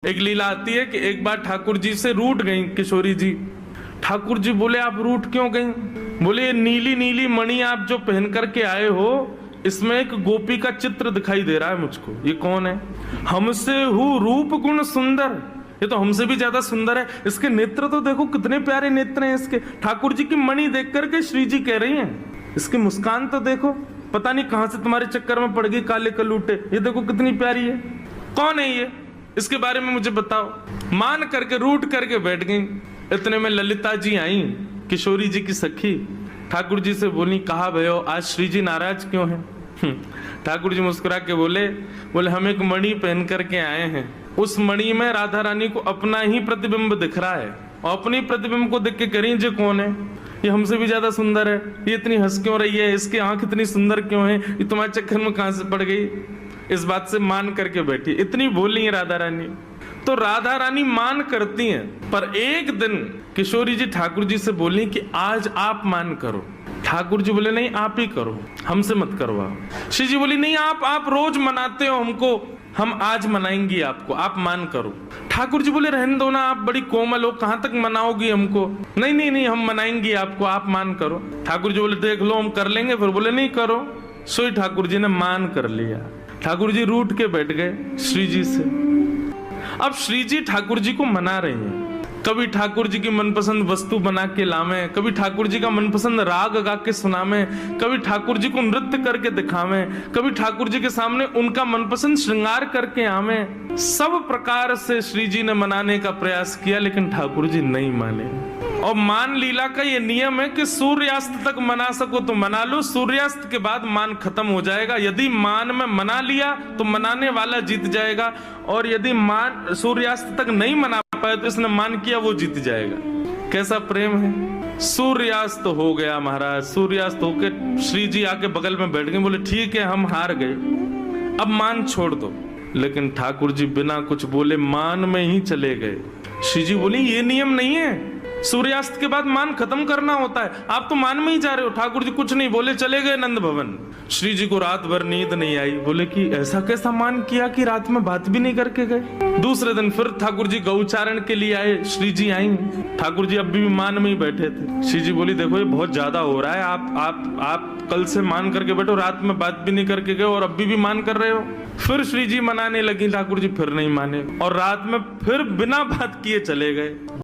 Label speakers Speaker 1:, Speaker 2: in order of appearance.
Speaker 1: एक लीला आती है कि एक बार ठाकुर जी से रूठ गई किशोरी जी। ठाकुर जी बोले आप रूठ क्यों गई? बोले ये नीली नीली मणि आप जो पहन करके आए हो, इसमें एक गोपी का चित्र दिखाई दे रहा है मुझको। ये कौन है? हमसे हूँ रूप गुण सुंदर, ये तो हमसे भी ज्यादा सुंदर है। इसके नेत्र तो देखो कितने प्यारे नेत्र हैं इसके। ठाकुर जी की मणि देख करके श्री जी कह रही हैं, इसकी मुस्कान तो देखो, पता नहीं कहां से तुम्हारे चक्कर में पड़ गई काले कलूटे, ये देखो कितनी प्यारी है। कौन है ये? इसके बारे में मुझे बताओ। मान करके रूठ करके बैठ गई। इतने में ललिता जी आई, किशोरी जी की सखी। ठाकुर जी से बोली, कहा भयो आज श्री जी नाराज क्यों हैं? ठाकुर जी मुस्कुरा के बोले हम एक मणि पहन करके आए हैं, उस मणि में राधा रानी को अपना ही प्रतिबिंब दिख रहा है, और अपनी प्रतिबिंब को देख के करी जे कौन है? ये हमसे भी ज्यादा सुंदर है, ये इतनी हंस क्यों रही है, इसकी आंख इतनी सुंदर क्यों है, ये तुम्हारे चक्कर में कहां से पड़ गई? इस बात से मान करके बैठी। इतनी बोली है राधा रानी, तो राधा रानी मान करती हैं। पर एक दिन किशोरी जी ठाकुर जी से बोली कि आज आप मान करो। ठाकुर जी बोले नहीं आप ही करो, हमसे मत करवाओ। श्री जी बोली नहीं आप रोज मनाते हो हमको, हम आज मनाएंगी आपको, आप मान करो। ठाकुर जी बोले रहने दो ना, आप बड़ी कोमल हो, कहां तक मनाओगी हमको? नहीं नहीं नहीं हम मनाएंगी आपको, आप मान करो। ठाकुर जी बोले देख लो हम कर लेंगे। फिर बोले नहीं करो। सोई ठाकुर जी ने मान कर लिया। ठाकुर जी रूठ के बैठ गए श्री जी से। अब श्री जी ठाकुर जी को मना रहे हैं। कभी ठाकुर जी की मनपसंद वस्तु बना के लावे, कभी ठाकुर जी का मनपसंद राग गा के सुनावे, कभी ठाकुर जी को नृत्य करके दिखावे, कभी ठाकुर जी के सामने उनका मनपसंद श्रृंगार करके आवे। सब प्रकार से श्री जी ने मनाने का प्रयास किया, लेकिन ठाकुर जी नहीं माने। और मान लीला का ये नियम है कि सूर्यास्त तक मना सको तो मना लो, सूर्यास्त के बाद मान खत्म हो जाएगा। यदि मान में मना लिया तो मनाने वाला जीत जाएगा, और यदि मान सूर्यास्त तक नहीं मना पाए तो इसने मान किया वो जीत जाएगा। कैसा प्रेम है। सूर्यास्त हो गया महाराज, सूर्यास्त होके श्री जी आके बगल में बैठ गए। बोले ठीक है हम हार गए, अब मान छोड़ दो। लेकिन ठाकुर जी बिना कुछ बोले मान में ही चले गए। श्री जी बोली ये नियम नहीं है, सूर्यास्त के बाद मान खत्म करना होता है, आप तो मान में ही जा रहे हो। ठाकुर जी कुछ नहीं बोले, चले गए नंद भवन। श्री जी को रात भर नींद नहीं आई। बोले कि ऐसा कैसा मान किया कि रात में बात भी नहीं करके गए। दूसरे दिन फिर ठाकुर जी गौचारण के लिए आए। श्री जी आई, ठाकुर जी अब भी मान में ही बैठे थे। श्री जी बोली देखो ये बहुत ज्यादा हो रहा है, आप कल से मान करके बैठो, रात में बात भी नहीं करके गए और अभी भी मान कर रहे हो। फिर श्री जी मनाने लगी, ठाकुर जी फिर नहीं माने, और रात में फिर बिना बात किए चले गए।